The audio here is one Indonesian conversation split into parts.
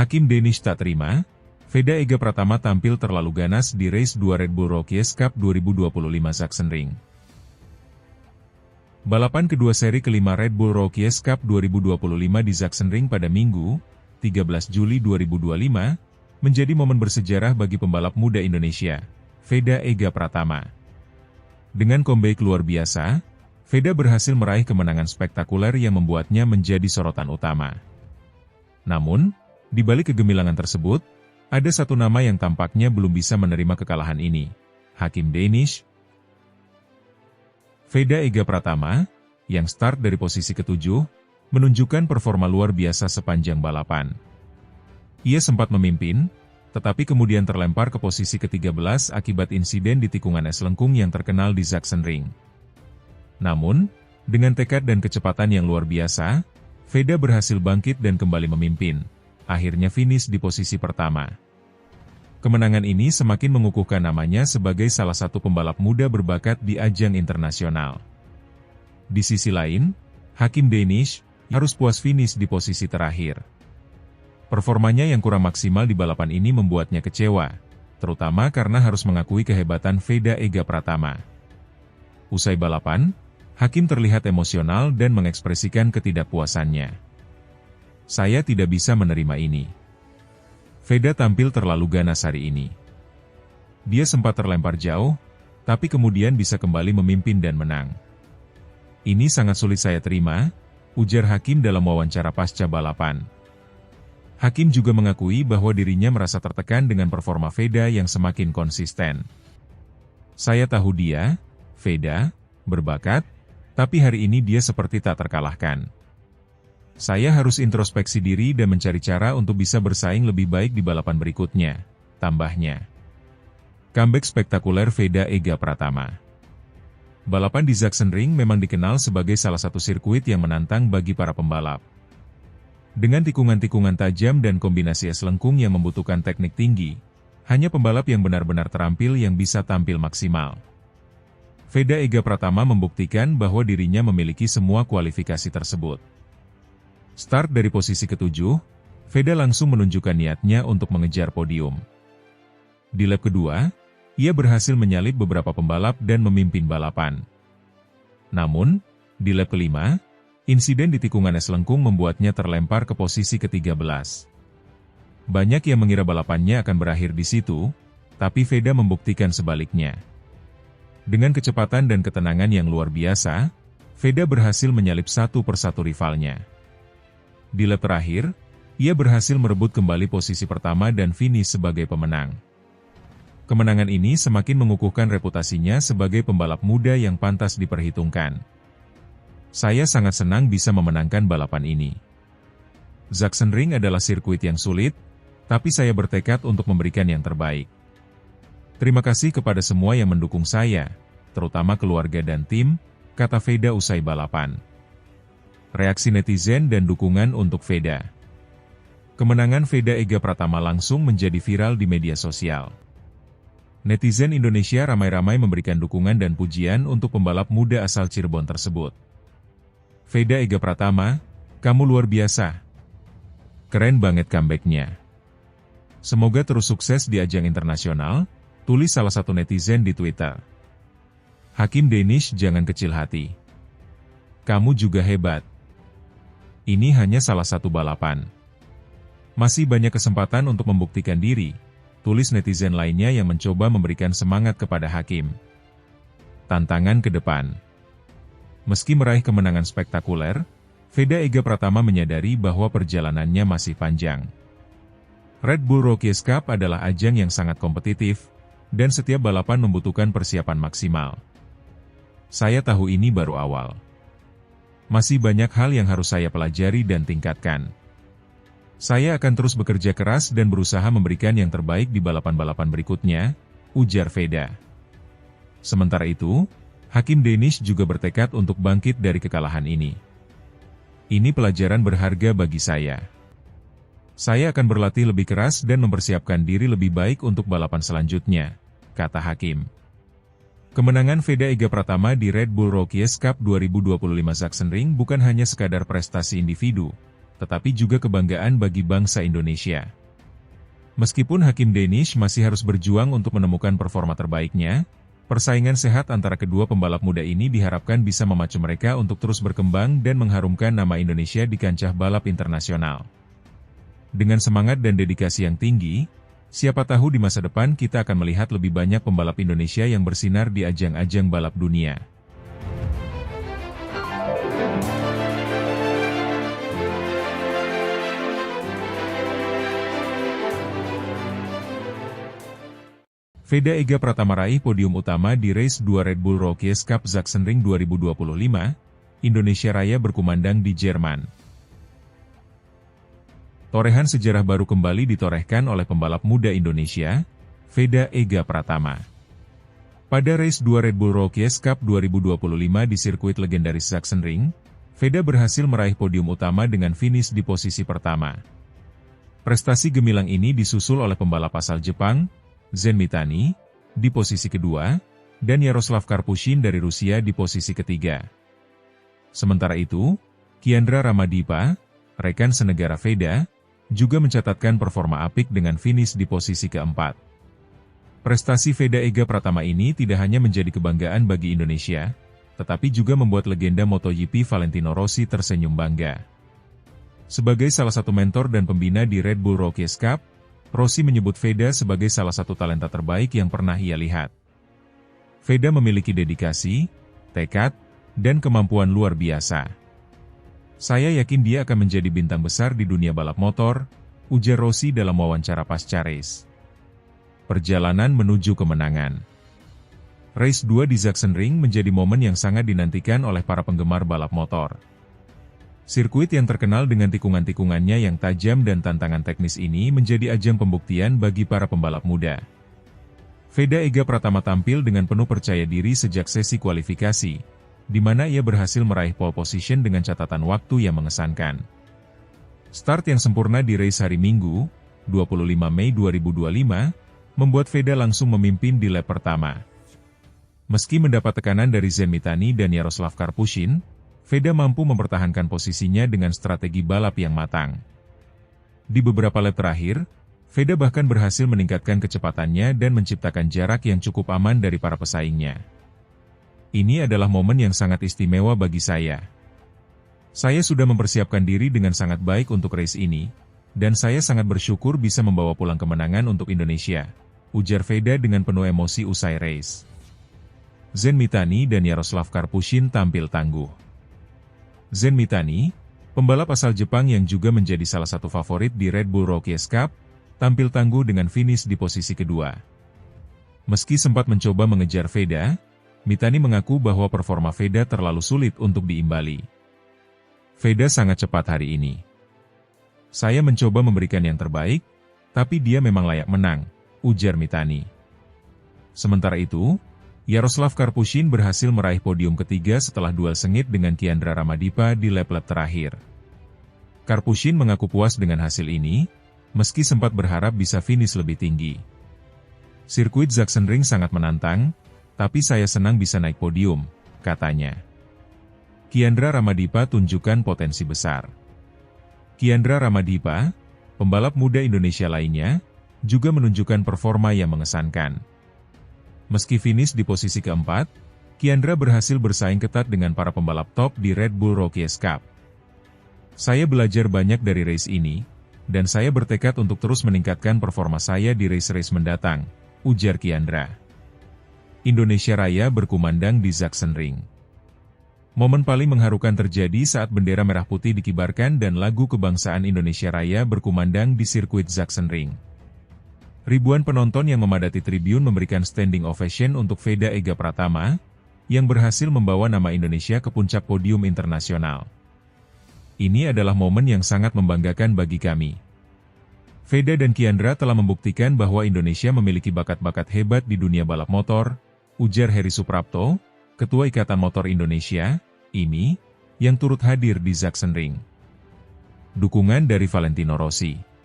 Hakim Danish tak terima, Veda Ega Pratama tampil terlalu ganas di race 2 Red Bull Rockies Cup 2025 Sachsenring. Balapan kedua seri kelima Red Bull Rockies Cup 2025 di Sachsenring pada Minggu, 13 Juli 2025, menjadi momen bersejarah bagi pembalap muda Indonesia, Veda Ega Pratama. Dengan comeback luar biasa, Veda berhasil meraih kemenangan spektakuler yang membuatnya menjadi sorotan utama. Namun, di balik kegemilangan tersebut, ada satu nama yang tampaknya belum bisa menerima kekalahan ini, Hakim Danish. Veda Ega Pratama, yang start dari posisi ke-7, menunjukkan performa luar biasa sepanjang balapan. Ia sempat memimpin, tetapi kemudian terlempar ke posisi ke-13 akibat insiden di tikungan es lengkung yang terkenal di Sachsenring. Namun, dengan tekad dan kecepatan yang luar biasa, Veda berhasil bangkit dan kembali memimpin, akhirnya finish di posisi pertama. Kemenangan ini semakin mengukuhkan namanya sebagai salah satu pembalap muda berbakat di ajang internasional. Di sisi lain, Hakim Danish harus puas finish di posisi terakhir. Performanya yang kurang maksimal di balapan ini membuatnya kecewa, terutama karena harus mengakui kehebatan Veda Ega Pratama. Usai balapan, Hakim terlihat emosional dan mengekspresikan ketidakpuasannya. "Saya tidak bisa menerima ini. Veda tampil terlalu ganas hari ini. Dia sempat terlempar jauh, tapi kemudian bisa kembali memimpin dan menang. Ini sangat sulit saya terima," ujar Hakim dalam wawancara pasca balapan. Hakim juga mengakui bahwa dirinya merasa tertekan dengan performa Veda yang semakin konsisten. "Saya tahu dia, Veda, berbakat, tapi hari ini dia seperti tak terkalahkan. Saya harus introspeksi diri dan mencari cara untuk bisa bersaing lebih baik di balapan berikutnya," tambahnya. Comeback spektakuler Veda Ega Pratama. Balapan di Sachsenring memang dikenal sebagai salah satu sirkuit yang menantang bagi para pembalap. Dengan tikungan-tikungan tajam dan kombinasi es lengkung yang membutuhkan teknik tinggi, hanya pembalap yang benar-benar terampil yang bisa tampil maksimal. Veda Ega Pratama membuktikan bahwa dirinya memiliki semua kualifikasi tersebut. Start dari posisi ke-7, Veda langsung menunjukkan niatnya untuk mengejar podium. Di lap kedua, ia berhasil menyalip beberapa pembalap dan memimpin balapan. Namun, di lap kelima, insiden di tikungan es lengkung membuatnya terlempar ke posisi ke-13. Banyak yang mengira balapannya akan berakhir di situ, tapi Veda membuktikan sebaliknya. Dengan kecepatan dan ketenangan yang luar biasa, Veda berhasil menyalip satu persatu rivalnya. Di lap terakhir, ia berhasil merebut kembali posisi pertama dan finish sebagai pemenang. Kemenangan ini semakin mengukuhkan reputasinya sebagai pembalap muda yang pantas diperhitungkan. "Saya sangat senang bisa memenangkan balapan ini. Sachsenring adalah sirkuit yang sulit, tapi saya bertekad untuk memberikan yang terbaik. Terima kasih kepada semua yang mendukung saya, terutama keluarga dan tim," kata Veda usai balapan. Reaksi netizen dan dukungan untuk Veda. Kemenangan Veda Ega Pratama langsung menjadi viral di media sosial. Netizen Indonesia ramai-ramai memberikan dukungan dan pujian untuk pembalap muda asal Cirebon tersebut. "Veda Ega Pratama, kamu luar biasa. Keren banget comeback-nya. Semoga terus sukses di ajang internasional," tulis salah satu netizen di Twitter. "Hakim Danish jangan kecil hati. Kamu juga hebat. Ini hanya salah satu balapan. Masih banyak kesempatan untuk membuktikan diri," tulis netizen lainnya yang mencoba memberikan semangat kepada Hakim. Tantangan ke depan. Meski meraih kemenangan spektakuler, Veda Ega Pratama menyadari bahwa perjalanannya masih panjang. Red Bull Rockies Cup adalah ajang yang sangat kompetitif, dan setiap balapan membutuhkan persiapan maksimal. "Saya tahu ini baru awal. Masih banyak hal yang harus saya pelajari dan tingkatkan. Saya akan terus bekerja keras dan berusaha memberikan yang terbaik di balapan-balapan berikutnya," ujar Veda. Sementara itu, Hakim Danish juga bertekad untuk bangkit dari kekalahan ini. "Ini pelajaran berharga bagi saya. Saya akan berlatih lebih keras dan mempersiapkan diri lebih baik untuk balapan selanjutnya," kata Hakim. Kemenangan Veda Ega Pratama di Red Bull Rockies Cup 2025 Sachsenring bukan hanya sekadar prestasi individu, tetapi juga kebanggaan bagi bangsa Indonesia. Meskipun Hakim Danish masih harus berjuang untuk menemukan performa terbaiknya, persaingan sehat antara kedua pembalap muda ini diharapkan bisa memacu mereka untuk terus berkembang dan mengharumkan nama Indonesia di kancah balap internasional. Dengan semangat dan dedikasi yang tinggi, siapa tahu di masa depan kita akan melihat lebih banyak pembalap Indonesia yang bersinar di ajang-ajang balap dunia. Veda Ega Pratama raih podium utama di Race 2 Red Bull Rookies Cup Sachsenring 2025, Indonesia Raya berkumandang di Jerman. Torehan sejarah baru kembali ditorehkan oleh pembalap muda Indonesia, Veda Ega Pratama. Pada Race 2 Red Bull Rookies Cup 2025 di sirkuit legendaris Sachsenring, Veda berhasil meraih podium utama dengan finish di posisi pertama. Prestasi gemilang ini disusul oleh pembalap asal Jepang, Zen Mitani, di posisi kedua, dan Yaroslav Karpushin dari Rusia di posisi ketiga. Sementara itu, Kiandra Ramadipa, rekan senegara Veda, juga mencatatkan performa apik dengan finish di posisi keempat. Prestasi Veda Ega Pratama ini tidak hanya menjadi kebanggaan bagi Indonesia, tetapi juga membuat legenda MotoGP Valentino Rossi tersenyum bangga. Sebagai salah satu mentor dan pembina di Red Bull Rookies Cup, Rossi menyebut Veda sebagai salah satu talenta terbaik yang pernah ia lihat. Veda memiliki dedikasi, tekad, dan kemampuan luar biasa. Saya yakin dia akan menjadi bintang besar di dunia balap motor, ujar Rossi dalam wawancara pasca race. Perjalanan menuju kemenangan. Race 2 di Sachsenring menjadi momen yang sangat dinantikan oleh para penggemar balap motor. Sirkuit yang terkenal dengan tikungan-tikungannya yang tajam dan tantangan teknis ini menjadi ajang pembuktian bagi para pembalap muda. Veda Ega Pratama tampil dengan penuh percaya diri sejak sesi kualifikasi, di mana ia berhasil meraih pole position dengan catatan waktu yang mengesankan. Start yang sempurna di race hari Minggu, 25 Mei 2025, membuat Veda langsung memimpin di lap pertama. Meski mendapat tekanan dari Zen Mitani dan Yaroslav Karpushin, Veda mampu mempertahankan posisinya dengan strategi balap yang matang. Di beberapa lap terakhir, Veda bahkan berhasil meningkatkan kecepatannya dan menciptakan jarak yang cukup aman dari para pesaingnya. Ini adalah momen yang sangat istimewa bagi saya. Saya sudah mempersiapkan diri dengan sangat baik untuk race ini, dan saya sangat bersyukur bisa membawa pulang kemenangan untuk Indonesia, ujar Veda dengan penuh emosi usai race. Zen Mitani dan Yaroslav Karpushin tampil tangguh. Zen Mitani, pembalap asal Jepang yang juga menjadi salah satu favorit di Red Bull Rookies Cup, tampil tangguh dengan finish di posisi kedua. Meski sempat mencoba mengejar Veda, Mitani mengaku bahwa performa Veda terlalu sulit untuk diimbali. Veda sangat cepat hari ini. Saya mencoba memberikan yang terbaik, tapi dia memang layak menang, ujar Mitani. Sementara itu, Yaroslav Karpushin berhasil meraih podium ketiga setelah duel sengit dengan Kiandra Ramadipa di lap-lap terakhir. Karpushin mengaku puas dengan hasil ini, meski sempat berharap bisa finish lebih tinggi. Sirkuit Sachsenring sangat menantang, tapi saya senang bisa naik podium, katanya. Kiandra Ramadipa tunjukkan potensi besar. Kiandra Ramadipa, pembalap muda Indonesia lainnya, juga menunjukkan performa yang mengesankan. Meski finish di posisi keempat, Kiandra berhasil bersaing ketat dengan para pembalap top di Red Bull Rookies Cup. Saya belajar banyak dari race ini, dan saya bertekad untuk terus meningkatkan performa saya di race-race mendatang, ujar Kiandra. Indonesia Raya berkumandang di Sachsenring. Momen paling mengharukan terjadi saat bendera merah putih dikibarkan dan lagu kebangsaan Indonesia Raya berkumandang di sirkuit Sachsenring. Ribuan penonton yang memadati tribun memberikan standing ovation untuk Veda Ega Pratama, yang berhasil membawa nama Indonesia ke puncak podium internasional. Ini adalah momen yang sangat membanggakan bagi kami. Veda dan Kiandra telah membuktikan bahwa Indonesia memiliki bakat-bakat hebat di dunia balap motor, ujar Heri Suprapto, Ketua Ikatan Motor Indonesia, IMI, yang turut hadir di Sachsenring. Dukungan dari Valentino Rossi.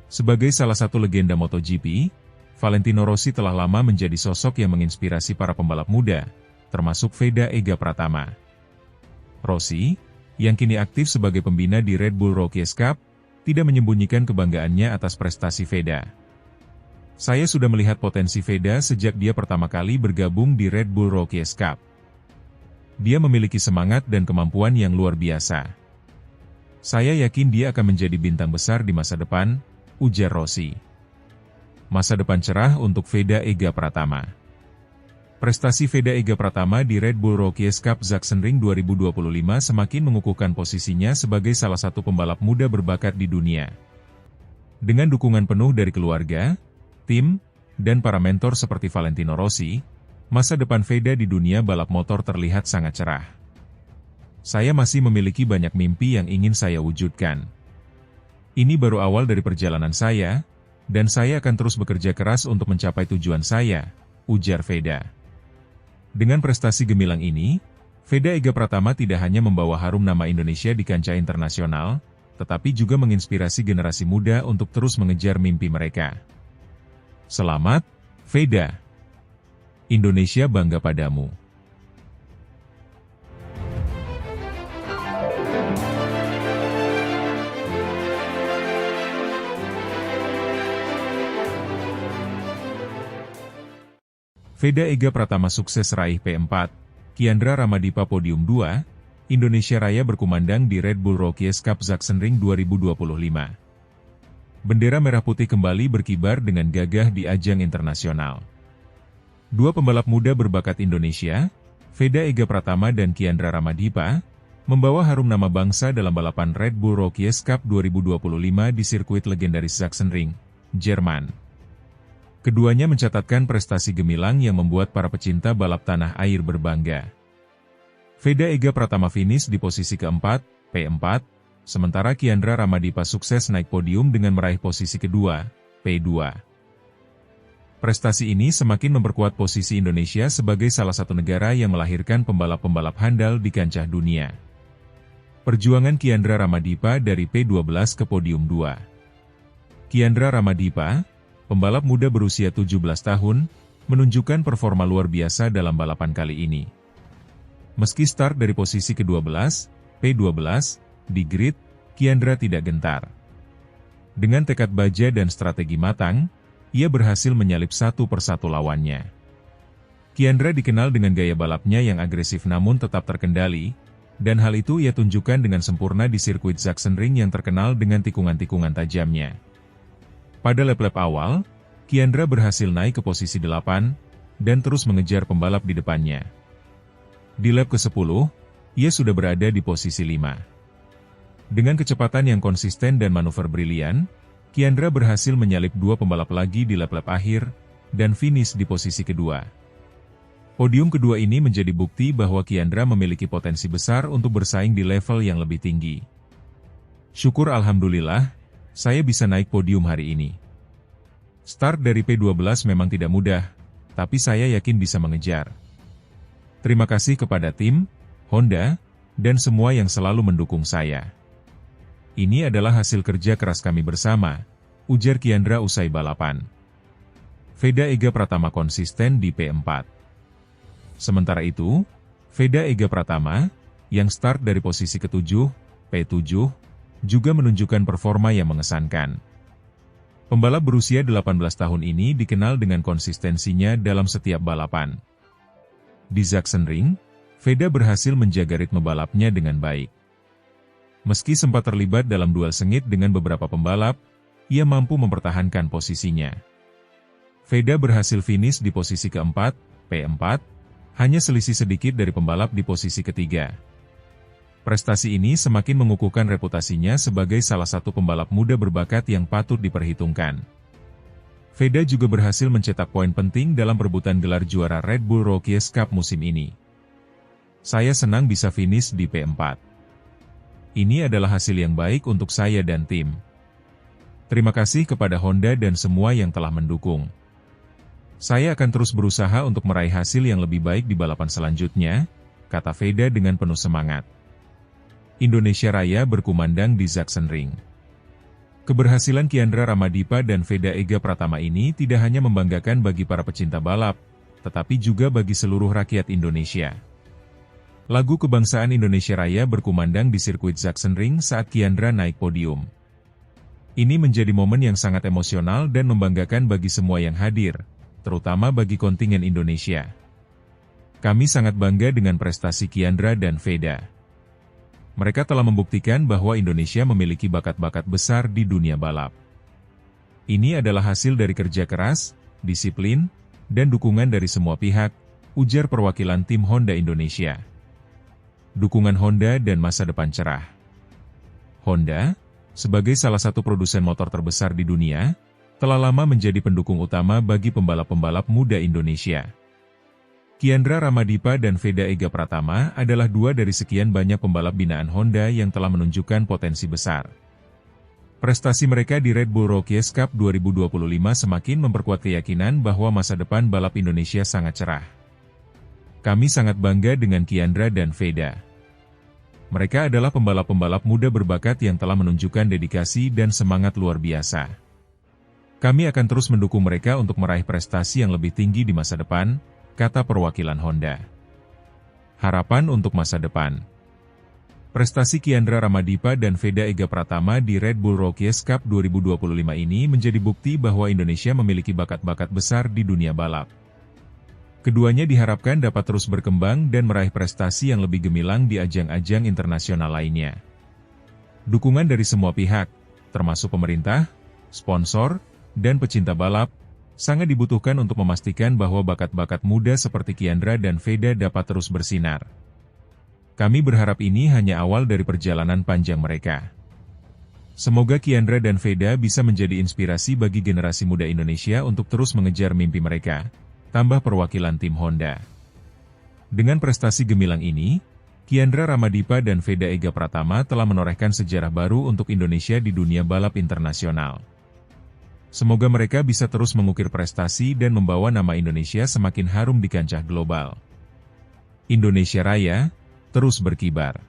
Sebagai salah satu legenda MotoGP, Valentino Rossi telah lama menjadi sosok yang menginspirasi para pembalap muda, termasuk Veda Ega Pratama. Rossi, yang kini aktif sebagai pembina di Red Bull Rookies Cup, tidak menyembunyikan kebanggaannya atas prestasi Veda. Saya sudah melihat potensi Veda sejak dia pertama kali bergabung di Red Bull Rookies Cup. Dia memiliki semangat dan kemampuan yang luar biasa. Saya yakin dia akan menjadi bintang besar di masa depan, ujar Rossi. Masa depan cerah untuk Veda Ega Pratama. Prestasi Veda Ega Pratama di Red Bull Rookies Cup Sachsenring 2025 semakin mengukuhkan posisinya sebagai salah satu pembalap muda berbakat di dunia. Dengan dukungan penuh dari keluarga, tim, dan para mentor seperti Valentino Rossi, masa depan Veda di dunia balap motor terlihat sangat cerah. Saya masih memiliki banyak mimpi yang ingin saya wujudkan. Ini baru awal dari perjalanan saya, dan saya akan terus bekerja keras untuk mencapai tujuan saya, ujar Veda. Dengan prestasi gemilang ini, Veda Ega Pratama tidak hanya membawa harum nama Indonesia di kancah internasional, tetapi juga menginspirasi generasi muda untuk terus mengejar mimpi mereka. Selamat, Veda. Indonesia bangga padamu. Veda Ega Pratama sukses raih P4, Kiandra Ramadipa podium 2, Indonesia Raya berkumandang di Red Bull Rookies Cup Sachsenring 2025. Bendera merah putih kembali berkibar dengan gagah di ajang internasional. Dua pembalap muda berbakat Indonesia, Veda Ega Pratama dan Kiandra Ramadipa, membawa harum nama bangsa dalam balapan Red Bull Rookies Cup 2025 di sirkuit legendaris Sachsenring, Jerman. Keduanya mencatatkan prestasi gemilang yang membuat para pecinta balap tanah air berbangga. Veda Ega Pratama finish di posisi keempat, P4, sementara Kiandra Ramadipa sukses naik podium dengan meraih posisi kedua, P2. Prestasi ini semakin memperkuat posisi Indonesia sebagai salah satu negara yang melahirkan pembalap-pembalap handal di kancah dunia. Perjuangan Kiandra Ramadipa dari P12 ke podium 2. Kiandra Ramadipa, pembalap muda berusia 17 tahun, menunjukkan performa luar biasa dalam balapan kali ini. Meski start dari posisi ke-12, P12, di grid, Kiandra tidak gentar. Dengan tekad baja dan strategi matang, ia berhasil menyalip satu persatu lawannya. Kiandra dikenal dengan gaya balapnya yang agresif namun tetap terkendali, dan hal itu ia tunjukkan dengan sempurna di sirkuit Sachsenring yang terkenal dengan tikungan-tikungan tajamnya. Pada lap-lap awal, Kiandra berhasil naik ke posisi 8, dan terus mengejar pembalap di depannya. Di lap ke-10, ia sudah berada di posisi 5. Dengan kecepatan yang konsisten dan manuver brilian, Kiandra berhasil menyalip dua pembalap lagi di lap-lap akhir, dan finish di posisi kedua. Podium kedua ini menjadi bukti bahwa Kiandra memiliki potensi besar untuk bersaing di level yang lebih tinggi. Syukur alhamdulillah, saya bisa naik podium hari ini. Start dari P12 memang tidak mudah, tapi saya yakin bisa mengejar. Terima kasih kepada tim, Honda, dan semua yang selalu mendukung saya. Ini adalah hasil kerja keras kami bersama, ujar Kiandra usai balapan. Veda Ega Pratama konsisten di P4. Sementara itu, Veda Ega Pratama, yang start dari posisi ke-7, P7, juga menunjukkan performa yang mengesankan. Pembalap berusia 18 tahun ini dikenal dengan konsistensinya dalam setiap balapan. Di Sachsenring, Veda berhasil menjaga ritme balapnya dengan baik. Meski sempat terlibat dalam duel sengit dengan beberapa pembalap, ia mampu mempertahankan posisinya. Veda berhasil finish di posisi keempat, P4, hanya selisih sedikit dari pembalap di posisi ketiga. Prestasi ini semakin mengukuhkan reputasinya sebagai salah satu pembalap muda berbakat yang patut diperhitungkan. Veda juga berhasil mencetak poin penting dalam perebutan gelar juara Red Bull Rookies Cup musim ini. Saya senang bisa finish di P4. Ini adalah hasil yang baik untuk saya dan tim. Terima kasih kepada Honda dan semua yang telah mendukung. Saya akan terus berusaha untuk meraih hasil yang lebih baik di balapan selanjutnya, kata Veda dengan penuh semangat. Indonesia Raya berkumandang di Sachsenring. Keberhasilan Kiandra Ramadipa dan Veda Ega Pratama ini tidak hanya membanggakan bagi para pecinta balap, tetapi juga bagi seluruh rakyat Indonesia. Lagu kebangsaan Indonesia Raya berkumandang di sirkuit Sachsenring saat Kiandra naik podium. Ini menjadi momen yang sangat emosional dan membanggakan bagi semua yang hadir, terutama bagi kontingen Indonesia. Kami sangat bangga dengan prestasi Kiandra dan Veda. Mereka telah membuktikan bahwa Indonesia memiliki bakat-bakat besar di dunia balap. Ini adalah hasil dari kerja keras, disiplin, dan dukungan dari semua pihak, ujar perwakilan tim Honda Indonesia. Dukungan Honda dan masa depan cerah. Honda, sebagai salah satu produsen motor terbesar di dunia, telah lama menjadi pendukung utama bagi pembalap-pembalap muda Indonesia. Kiandra Ramadipa dan Veda Ega Pratama adalah dua dari sekian banyak pembalap binaan Honda yang telah menunjukkan potensi besar. Prestasi mereka di Red Bull Rookies Cup 2025 semakin memperkuat keyakinan bahwa masa depan balap Indonesia sangat cerah. Kami sangat bangga dengan Kiandra dan Veda. Mereka adalah pembalap-pembalap muda berbakat yang telah menunjukkan dedikasi dan semangat luar biasa. Kami akan terus mendukung mereka untuk meraih prestasi yang lebih tinggi di masa depan, kata perwakilan Honda. Harapan untuk masa depan. Prestasi Kiandra Ramadipa dan Veda Ega Pratama di Red Bull Rookies Cup 2025 ini menjadi bukti bahwa Indonesia memiliki bakat-bakat besar di dunia balap. Keduanya diharapkan dapat terus berkembang dan meraih prestasi yang lebih gemilang di ajang-ajang internasional lainnya. Dukungan dari semua pihak, termasuk pemerintah, sponsor, dan pecinta balap, sangat dibutuhkan untuk memastikan bahwa bakat-bakat muda seperti Kiandra dan Veda dapat terus bersinar. Kami berharap ini hanya awal dari perjalanan panjang mereka. Semoga Kiandra dan Veda bisa menjadi inspirasi bagi generasi muda Indonesia untuk terus mengejar mimpi mereka, tambah perwakilan tim Honda. Dengan prestasi gemilang ini, Kiandra Ramadipa dan Veda Ega Pratama telah menorehkan sejarah baru untuk Indonesia di dunia balap internasional. Semoga mereka bisa terus mengukir prestasi dan membawa nama Indonesia semakin harum di kancah global. Indonesia Raya, terus berkibar.